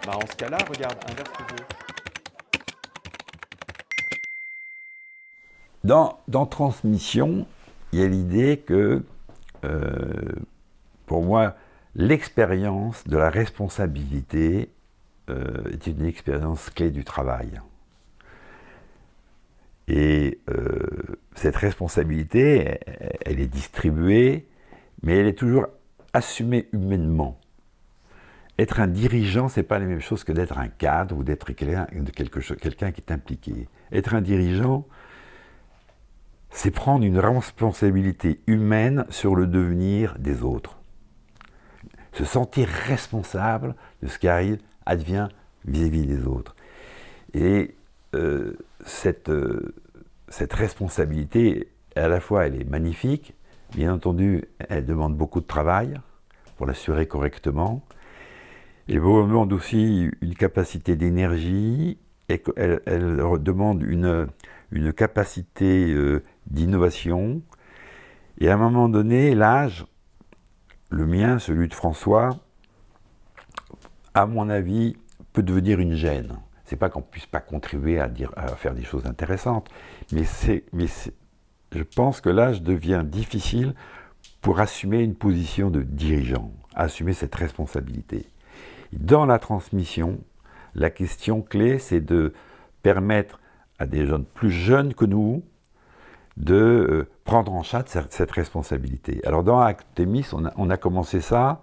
Bah, en ce cas-là, regarde, inverse le jeu. Dans transmission, il y a l'idée que, euh, pour moi, l'expérience de la responsabilité est une expérience clé du travail. Et cette responsabilité, elle est distribuée, mais elle est toujours assumée humainement. Être un dirigeant, c'est pas la même chose que d'être un cadre ou d'être quelqu'un qui est impliqué. Être un dirigeant, c'est prendre une responsabilité humaine sur le devenir des autres. Se sentir responsable de ce qui advient vis-à-vis des autres. Et cette responsabilité, à la fois, elle est magnifique, bien entendu, elle demande beaucoup de travail pour l'assurer correctement. Elle demande aussi une capacité d'énergie, et elle demande une capacité d'innovation. Et à un moment donné, l'âge, le mien, celui de François, à mon avis, peut devenir une gêne. C'est pas qu'on puisse pas contribuer à faire des choses intéressantes, mais je pense que l'âge devient difficile pour assumer une position de dirigeant, assumer cette responsabilité. Dans la transmission, la question clé, c'est de permettre à des jeunes plus jeunes que nous de prendre en charge cette responsabilité. Alors dans Actemis, on a commencé ça,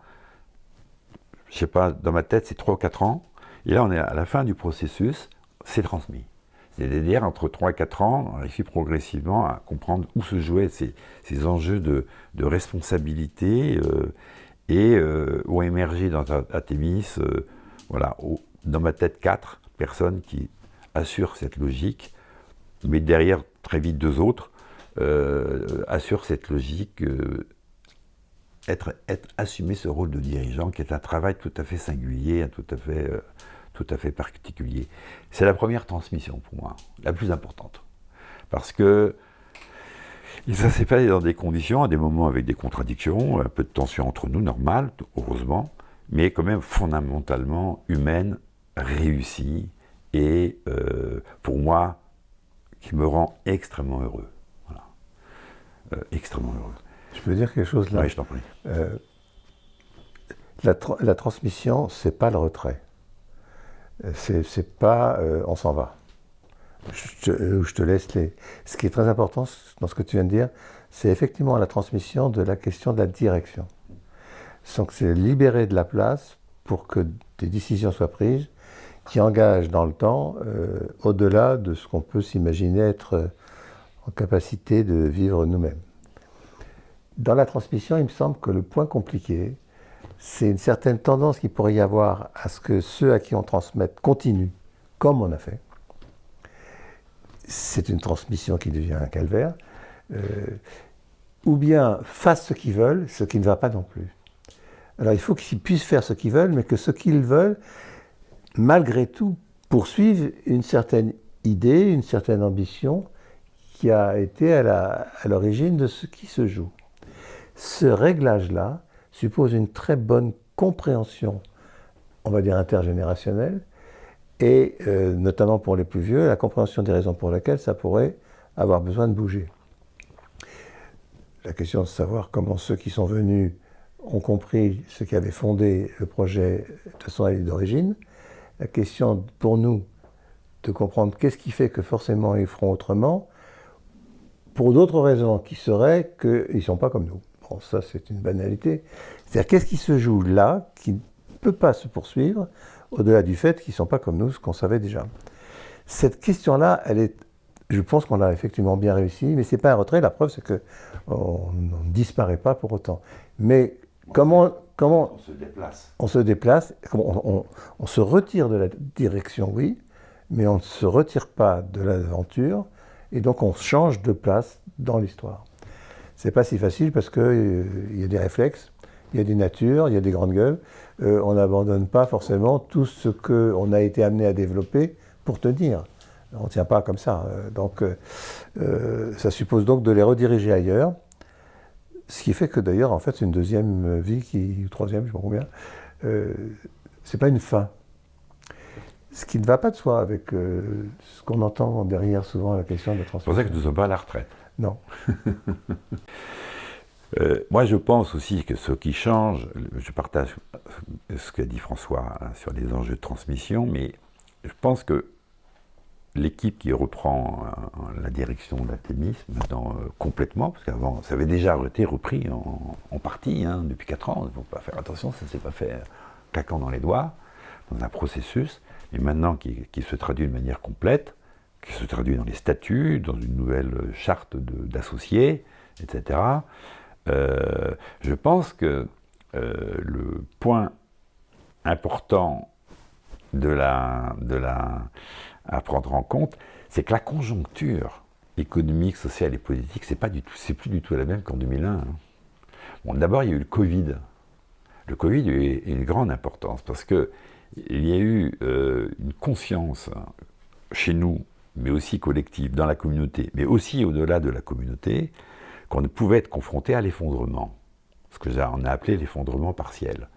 je sais pas, dans ma tête, c'est 3 ou 4 ans. Et là, on est à la fin du processus, c'est transmis. C'est-à-dire, entre 3 et 4 ans, on réussit progressivement à comprendre où se jouaient ces enjeux de responsabilité et ont émergé dans Artemis, voilà, dans ma tête, 4 personnes qui assurent cette logique, mais derrière, très vite, 2 autres assurent cette logique, assumer ce rôle de dirigeant, qui est un travail tout à fait singulier, tout à fait particulier. C'est la première transmission pour moi, la plus importante. Parce que et ça s'est fait dans des conditions, à des moments avec des contradictions, un peu de tension entre nous, normal, heureusement, mais quand même fondamentalement humaine, réussie, et pour moi, qui me rend extrêmement heureux. Voilà. Extrêmement heureux. Je peux dire quelque chose là? Oui, je t'en prie. La transmission, c'est pas le retrait. C'est pas on s'en va. Je te laisse les. Ce qui est très important dans ce que tu viens de dire, c'est effectivement la transmission de la question de la direction. Donc c'est libérer de la place pour que des décisions soient prises qui engagent dans le temps, au-delà de ce qu'on peut s'imaginer être en capacité de vivre nous-mêmes. Dans la transmission, il me semble que le point compliqué, c'est une certaine tendance qu'il pourrait y avoir à ce que ceux à qui on transmette continuent, comme on a fait. C'est une transmission qui devient un calvaire, ou bien fassent ce qu'ils veulent, ce qui ne va pas non plus. Alors il faut qu'ils puissent faire ce qu'ils veulent, mais que ce qu'ils veulent, malgré tout, poursuivent une certaine idée, une certaine ambition qui a été à l'origine de ce qui se joue. Ce réglage-là suppose une très bonne compréhension, on va dire intergénérationnelle, et notamment pour les plus vieux, la compréhension des raisons pour lesquelles ça pourrait avoir besoin de bouger. La question de savoir comment ceux qui sont venus ont compris ce qui avait fondé le projet de son avis d'origine, la question pour nous de comprendre qu'est-ce qui fait que forcément ils feront autrement, pour d'autres raisons qui seraient qu'ils ne sont pas comme nous. Bon, ça c'est une banalité. C'est-à-dire qu'est-ce qui se joue là, qui ne peut pas se poursuivre, au-delà du fait qu'ils ne sont pas comme nous, ce qu'on savait déjà. Cette question-là, je pense qu'on l'a effectivement bien réussi, mais ce n'est pas un retrait. La preuve, c'est qu'on ne disparaît pas pour autant. Mais comment On se déplace. On se déplace, on se retire de la direction, oui, mais on ne se retire pas de l'aventure, et donc on change de place dans l'histoire. C'est pas si facile parce qu'il y a des réflexes, il y a des natures, il y a des grandes gueules. On n'abandonne pas forcément tout ce qu'on a été amené à développer pour tenir. On ne tient pas comme ça. Donc ça suppose donc de les rediriger ailleurs. Ce qui fait que d'ailleurs, en fait, c'est une deuxième vie, ou troisième, je ne sais pas combien, c'est pas une fin. Ce qui ne va pas de soi avec ce qu'on entend derrière souvent la question de la C'est transmission. pour ça que nous ne sommes pas à la retraite. Non. Moi, je pense aussi que ce qui change, je partage ce qu'a dit François hein, sur les enjeux de transmission, mais je pense que l'équipe qui reprend la direction d'Artémis, maintenant complètement, parce qu'avant, ça avait déjà été repris en partie hein, depuis 4 ans, il ne faut pas faire attention, ça ne s'est pas fait claquant dans les doigts, dans un processus, mais maintenant qui se traduit de manière complète, qui se traduit dans les statuts, dans une nouvelle charte d'associés, etc. Je pense que le point important à prendre en compte, c'est que la conjoncture économique, sociale et politique, c'est plus du tout la même qu'en 2001. Hein. Bon, d'abord, il y a eu le Covid. Le Covid a eu une grande importance parce que il y a eu une conscience chez nous, mais aussi collective, dans la communauté, mais aussi au-delà de la communauté, qu'on pouvait être confronté à l'effondrement. Ce qu'on a appelé l'effondrement partiel.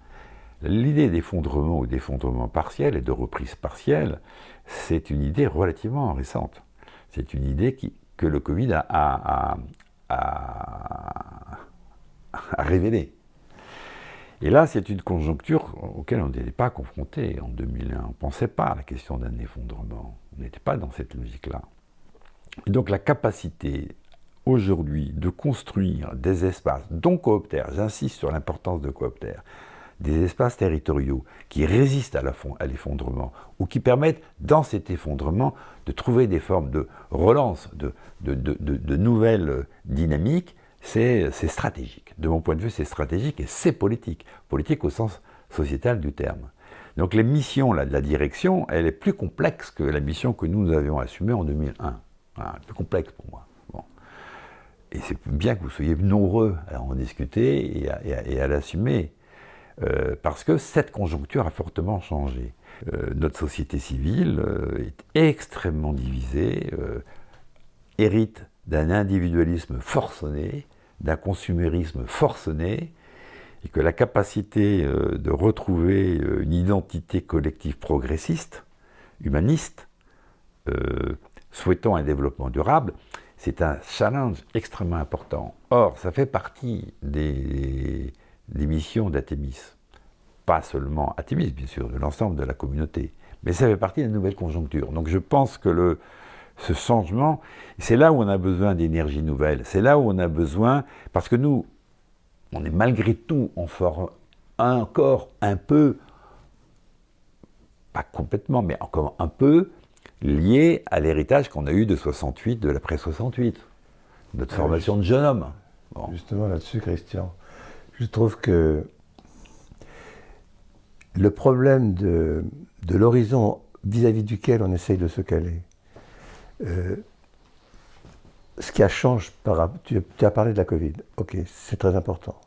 L'idée d'effondrement ou d'effondrement partiel et de reprise partielle, c'est une idée relativement récente. C'est une idée que le Covid a révélée. Et là, c'est une conjoncture auquel on n'était pas confronté en 2001. On ne pensait pas à la question d'un effondrement. On n'était pas dans cette logique-là. Et donc la capacité aujourd'hui de construire des espaces, dont Coopter, j'insiste sur l'importance de Coopter, des espaces territoriaux qui résistent à l'effondrement ou qui permettent, dans cet effondrement, de trouver des formes de relance, de nouvelles dynamiques, c'est stratégique. De mon point de vue, c'est stratégique et c'est politique. Politique au sens sociétal du terme. Donc les missions là, de la direction, elle est plus complexe que la mission que nous avions assumée en 2001. Voilà, plus complexe pour moi. Bon. Et c'est bien que vous soyez nombreux à en discuter et à l'assumer. Parce que cette conjoncture a fortement changé. Notre société civile est extrêmement divisée, hérite d'un individualisme forcené, d'un consumérisme forcené, et que la capacité de retrouver une identité collective progressiste, humaniste, souhaitant un développement durable, c'est un challenge extrêmement important. Or, ça fait partie des missions d'Artémis. Pas seulement Artémis, bien sûr, de l'ensemble de la communauté, mais ça fait partie d'une nouvelle conjoncture. Donc je pense que ce changement, c'est là où on a besoin d'énergie nouvelle, c'est là où on a besoin, parce que nous, on est malgré tout encore un peu, pas complètement, mais encore un peu, lié à l'héritage qu'on a eu de 68, de l'après-68, notre formation de jeune homme. Bon. Justement là-dessus, Christian, je trouve que le problème de l'horizon vis-à-vis duquel on essaye de se caler, ce qui a changé, tu as parlé de la Covid, ok, c'est très important.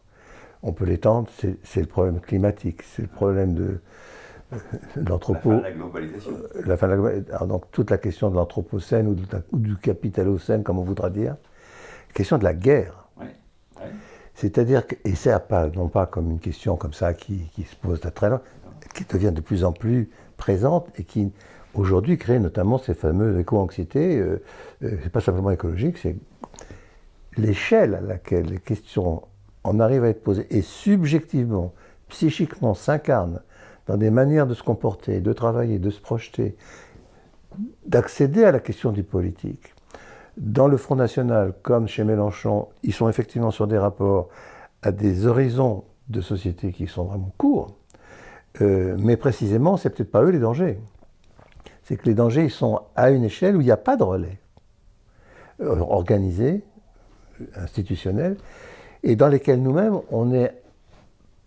On peut l'étendre, c'est le problème climatique, c'est le problème de l'anthropo... La fin de la globalisation. La fin de la globalisation. Alors donc toute la question de l'anthropocène ou du capitalocène, comme on voudra dire, la question de la guerre. Ouais. Ouais. C'est-à-dire que, et c'est non pas comme une question comme ça qui se pose à très loin, qui devient de plus en plus présente et qui aujourd'hui crée notamment ces fameuses éco-anxiétés, c'est pas simplement écologique, c'est l'échelle à laquelle les questions en arrivent à être posées et subjectivement, psychiquement s'incarnent dans des manières de se comporter, de travailler, de se projeter, d'accéder à la question du politique. Dans le Front National, comme chez Mélenchon, ils sont effectivement sur des rapports à des horizons de société qui sont vraiment courts, mais précisément, c'est peut-être pas eux les dangers. C'est que les dangers, ils sont à une échelle où il n'y a pas de relais organisé, institutionnel, et dans lesquels nous-mêmes, on est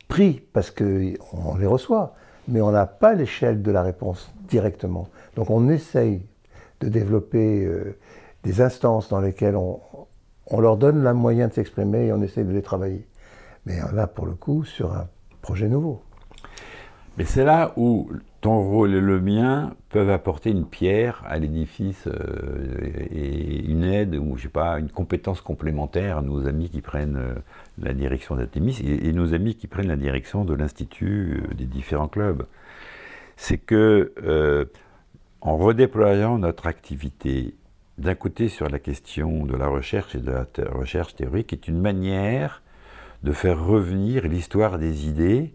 pris parce qu'on les reçoit, mais on n'a pas l'échelle de la réponse directement. Donc on essaye de développer des instances dans lesquelles on leur donne le moyen de s'exprimer et on essaye de les travailler. Mais là, pour le coup, sur un projet nouveau. Et c'est là où ton rôle et le mien peuvent apporter une pierre à l'édifice et une aide, ou je sais pas, une compétence complémentaire à nos amis qui prennent la direction d'Artémis et nos amis qui prennent la direction de l'Institut des différents clubs. C'est que, en redéployant notre activité d'un côté sur la question de la recherche et de la recherche théorique, est une manière de faire revenir l'histoire des idées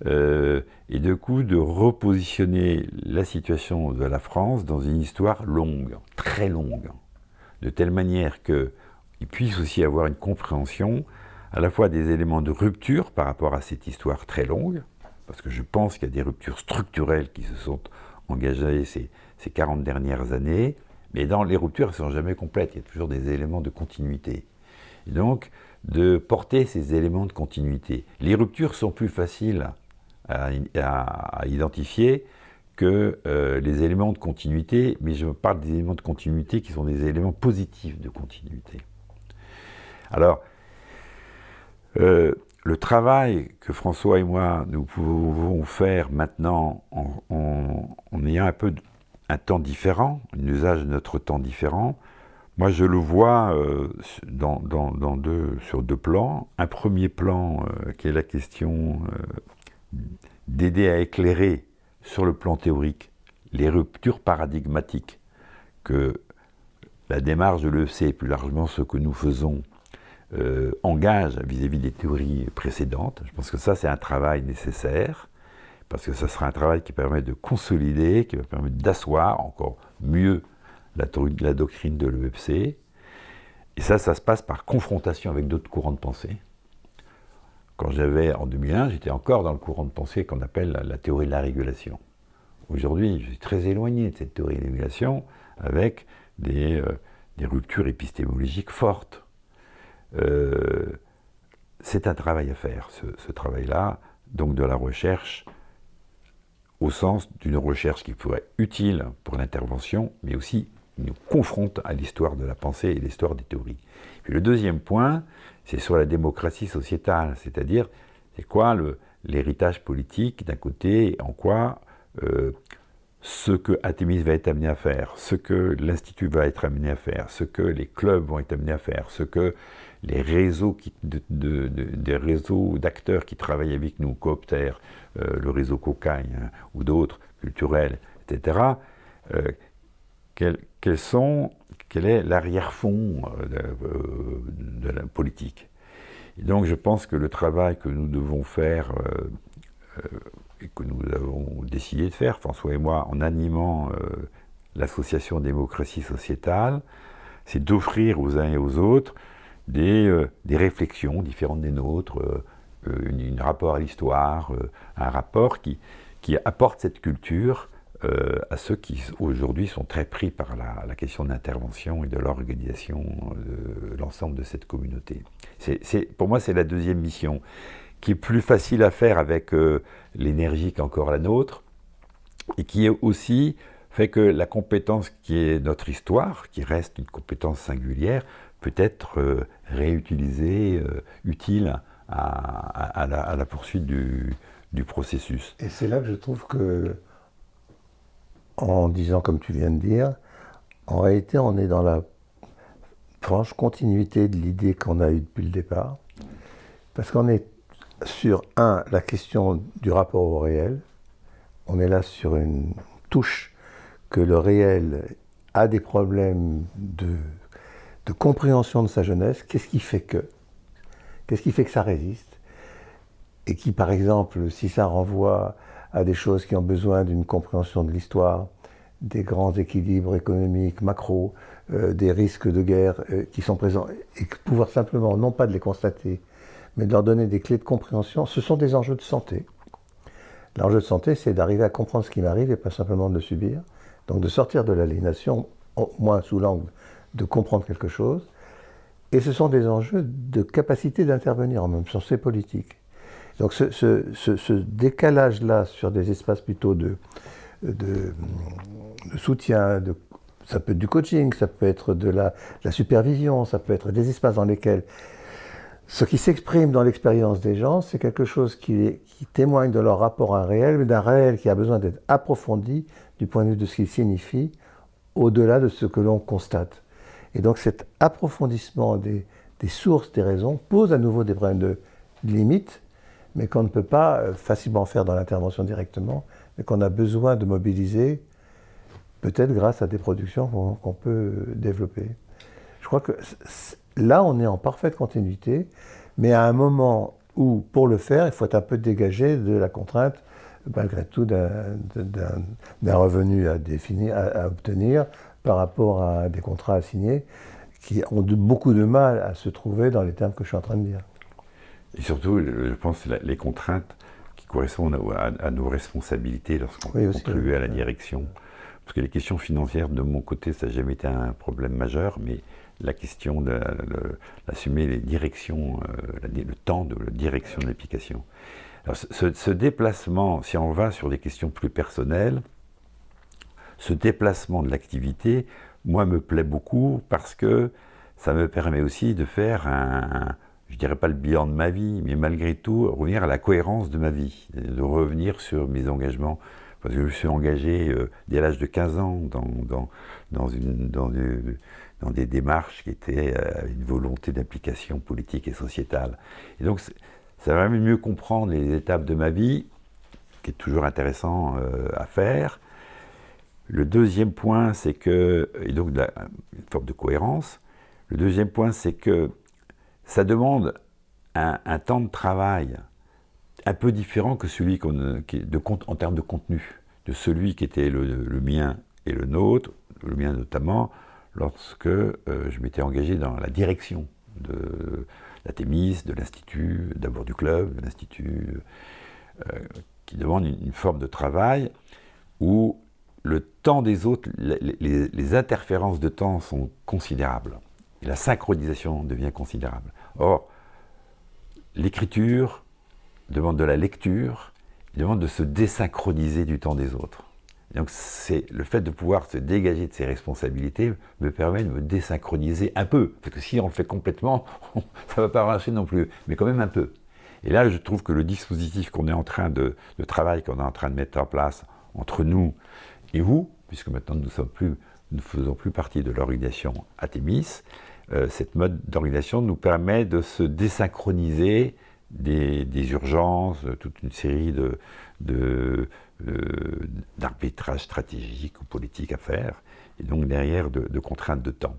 et de coup de repositionner la situation de la France dans une histoire longue, très longue, de telle manière qu'il puisse aussi avoir une compréhension à la fois des éléments de rupture par rapport à cette histoire très longue, parce que je pense qu'il y a des ruptures structurelles qui se sont engagées ces 40 dernières années, mais dans les ruptures, elles ne sont jamais complètes, il y a toujours des éléments de continuité. Et donc, de porter ces éléments de continuité. Les ruptures sont plus faciles à identifier que les éléments de continuité, mais je parle des éléments de continuité qui sont des éléments positifs de continuité. Alors, le travail que François et moi, nous pouvons faire maintenant en ayant un peu un temps différent, un usage de notre temps différent, moi je le vois sur deux plans. Un premier plan qui est la question d'aider à éclairer sur le plan théorique les ruptures paradigmatiques que la démarche de l'EEC et plus largement ce que nous faisons engage vis-à-vis des théories précédentes. Je pense que ça c'est un travail nécessaire parce que ça sera un travail qui permet de consolider, qui va permettre d'asseoir encore mieux la doctrine de l'EEC. Et ça se passe par confrontation avec d'autres courants de pensée. Quand j'avais, en 2001, j'étais encore dans le courant de pensée qu'on appelle la théorie de la régulation. Aujourd'hui, je suis très éloigné de cette théorie de la régulation avec des ruptures épistémologiques fortes. C'est un travail à faire, ce travail-là, donc de la recherche, au sens d'une recherche qui pourrait être utile pour l'intervention, mais aussi nous confronte à l'histoire de la pensée et l'histoire des théories. Puis le deuxième point, c'est sur la démocratie sociétale, c'est-à-dire c'est quoi l'héritage politique d'un côté, et en quoi ce que Artémis va être amené à faire, ce que l'Institut va être amené à faire, ce que les clubs vont être amenés à faire, ce que les réseaux, des réseaux d'acteurs qui travaillent avec nous, Coopter, le réseau Cocagne ou d'autres, culturels, etc., quel est l'arrière-fond de la politique. Et donc je pense que le travail que nous devons faire et que nous avons décidé de faire, François et moi, en animant l'association Démocratie Sociétale, c'est d'offrir aux uns et aux autres des réflexions différentes des nôtres, un rapport à l'histoire, un rapport qui apporte cette culture à ceux qui aujourd'hui sont très pris par la question de l'intervention et de l'organisation de l'ensemble de cette communauté. Pour moi, c'est la deuxième mission, qui est plus facile à faire avec l'énergie qu'encore la nôtre, et qui est aussi fait que la compétence qui est notre histoire, qui reste une compétence singulière, peut être réutilisée, utile à la poursuite du processus. Et c'est là que je trouve que, en disant comme tu viens de dire, en réalité on est dans la franche continuité de l'idée qu'on a eue depuis le départ, parce qu'on est sur, la question du rapport au réel, on est là sur une touche que le réel a des problèmes de compréhension de sa jeunesse. Qu'est-ce qui fait que ça résiste? Et qui, par exemple, si ça renvoie à des choses qui ont besoin d'une compréhension de l'histoire, des grands équilibres économiques, macro, des risques de guerre qui sont présents, et pouvoir simplement, non pas de les constater, mais de leur donner des clés de compréhension, ce sont des enjeux de santé. L'enjeu de santé, c'est d'arriver à comprendre ce qui m'arrive et pas simplement de le subir. Donc de sortir de l'aliénation, au moins sous l'angle de comprendre quelque chose. Et ce sont des enjeux de capacité d'intervenir en même temps, c'est politique. Donc ce décalage-là sur des espaces plutôt de soutien, ça peut être du coaching, ça peut être de la supervision, ça peut être des espaces dans lesquels Ce qui s'exprime dans l'expérience des gens, c'est quelque chose qui témoigne de leur rapport à un réel, mais d'un réel qui a besoin d'être approfondi du point de vue de ce qu'il signifie, au-delà de ce que l'on constate. Et donc cet approfondissement des sources, des raisons, pose à nouveau des problèmes de limites, mais qu'on ne peut pas facilement faire dans l'intervention directement, mais qu'on a besoin de mobiliser, peut-être grâce à des productions qu'on peut développer. Je crois que là, on est en parfaite continuité, mais à un moment où, pour le faire, il faut être un peu dégagé de la contrainte, malgré tout, d'un revenu à obtenir par rapport à des contrats à signer, qui ont beaucoup de mal à se trouver dans les termes que je suis en train de dire. Et surtout, je pense, les contraintes qui correspondent à nos responsabilités lorsqu'on contribue à la direction. Parce que les questions financières, de mon côté, ça n'a jamais été un problème majeur, mais la question d'assumer les directions, le temps de la direction de l'application. Alors, ce déplacement, si on va sur des questions plus personnelles, ce déplacement de l'activité, moi, me plaît beaucoup parce que ça me permet aussi de faire je dirais pas le bilan de ma vie, mais malgré tout, revenir à la cohérence de ma vie, de revenir sur mes engagements. Parce que je me suis engagé dès l'âge de 15 ans dans des démarches qui étaient une volonté d'implication politique et sociétale. Et donc, ça va mieux comprendre les étapes de ma vie, qui est toujours intéressant à faire. Le deuxième point, c'est que, et donc une forme de cohérence, le deuxième point, c'est que ça demande un temps de travail un peu différent que celui en termes de contenu, de celui qui était le mien et le nôtre, le mien notamment, lorsque je m'étais engagé dans la direction de la Thémis, de l'Institut, d'abord du club, de l'Institut, qui demande une forme de travail où le temps des autres, les interférences de temps sont considérables. Et la synchronisation devient considérable. Or, l'écriture demande de la lecture, demande de se désynchroniser du temps des autres. Et donc, c'est le fait de pouvoir se dégager de ses responsabilités me permet de me désynchroniser un peu. Parce que si on le fait complètement, ça ne va pas marcher non plus, mais quand même un peu. Et là, je trouve que le dispositif qu'on est en train de travail qu'on est en train de mettre en place entre nous et vous, puisque maintenant nous ne faisons plus partie de l'organisation Athémis, cette mode d'organisation nous permet de se désynchroniser des urgences, toute une série d'arbitrages stratégiques ou politiques à faire, et donc derrière de contraintes de temps.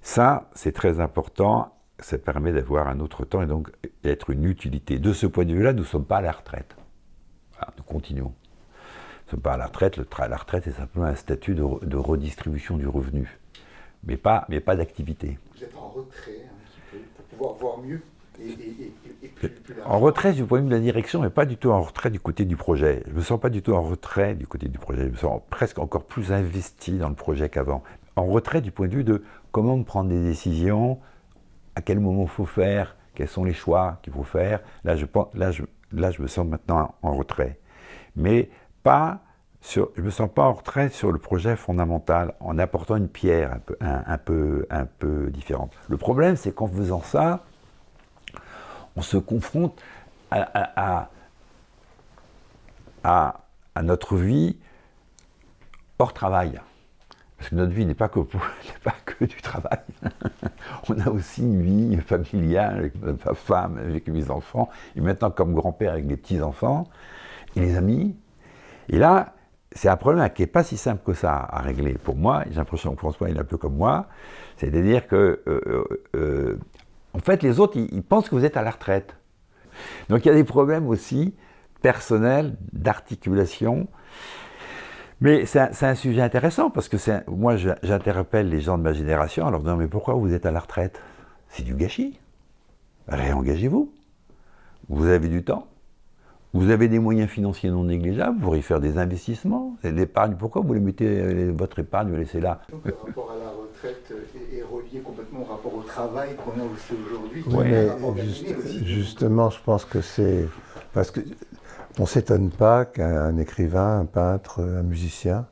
Ça, c'est très important, ça permet d'avoir un autre temps et donc d'être une utilité. De ce point de vue-là, nous ne sommes pas à la retraite. Voilà, nous continuons. Nous ne sommes pas à la retraite, la retraite est simplement un statut de redistribution du revenu, mais pas d'activité. Vous êtes en retrait un petit peu pour pouvoir voir mieux et plus en retrait du point de vue de la direction, mais pas du tout en retrait du côté du projet. Je ne me sens pas du tout en retrait du côté du projet. Je me sens presque encore plus investi dans le projet qu'avant. En retrait du point de vue de comment prendre des décisions, à quel moment il faut faire, quels sont les choix qu'il faut faire. Là, je me sens maintenant en retrait. Mais je ne me sens pas en retrait sur le projet fondamental, en apportant une pierre un peu différente. Le problème, c'est qu'en faisant ça, on se confronte à notre vie hors travail. Parce que notre vie n'est pas que du travail. On a aussi une vie familiale avec ma femme, avec mes enfants, et maintenant comme grand-père avec mes petits-enfants, et les amis. Et là, c'est un problème qui n'est pas si simple que ça à régler. Pour moi, j'ai l'impression que François est un peu comme moi, c'est-à-dire que, en fait, les autres, ils pensent que vous êtes à la retraite. Donc il y a des problèmes aussi personnels, d'articulation. Mais c'est un sujet intéressant parce que moi, j'interpelle les gens de ma génération en leur disant « Mais pourquoi vous êtes à la retraite ? C'est du gâchis. Réengagez-vous. Vous avez du temps. Vous avez des moyens financiers non négligeables. Vous pourriez faire des investissements. L'épargne, pourquoi vous mettez votre épargne, vous laissez là ?» Donc le rapport à la retraite est relié complètement au rapport au travail qu'on a aussi aujourd'hui. Oui, mais justement, je pense que c'est... Parce que on ne s'étonne pas qu'un écrivain, un peintre, un musicien,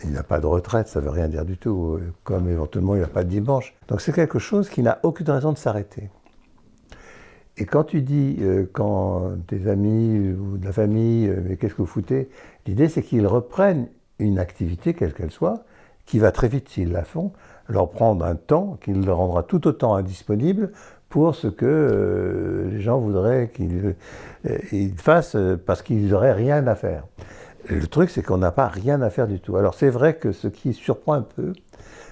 il n'a pas de retraite, ça ne veut rien dire du tout, comme éventuellement il n'a pas de dimanche. Donc c'est quelque chose qui n'a aucune raison de s'arrêter. Et quand tu dis, quand tes amis ou de la famille, mais qu'est-ce que vous foutez? L'idée, c'est qu'ils reprennent une activité, quelle qu'elle soit, qui va très vite s'ils la font, leur prendre un temps qui leur rendra tout autant indisponible pour ce que les gens voudraient qu'ils fassent parce qu'ils n'auraient rien à faire. Et le truc, c'est qu'on n'a pas rien à faire du tout. Alors c'est vrai que ce qui surprend un peu,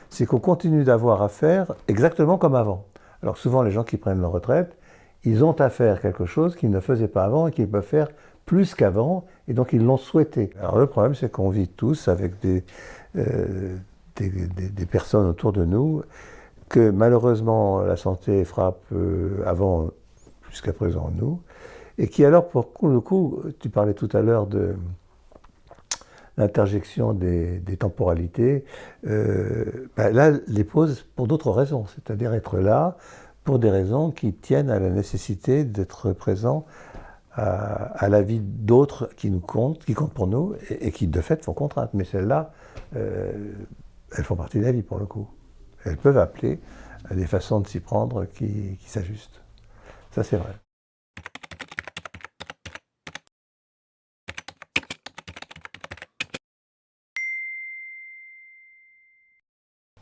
c'est qu'on continue d'avoir à faire exactement comme avant. Alors souvent, les gens qui prennent leur retraite, ils ont à faire quelque chose qu'ils ne faisaient pas avant et qu'ils peuvent faire plus qu'avant, et donc ils l'ont souhaité. Alors le problème, c'est qu'on vit tous avec des personnes autour de nous que malheureusement la santé frappe avant jusqu'à présent nous, et qui alors pour le coup, tu parlais tout à l'heure de l'interjection des temporalités, là les pose pour d'autres raisons, c'est-à-dire être là pour des raisons qui tiennent à la nécessité d'être présent à la vie d'autres qui comptent pour nous et qui de fait font contrainte. Mais celles-là, elles font partie de la vie pour le coup. Elles peuvent appeler à des façons de s'y prendre qui s'ajustent. Ça c'est vrai.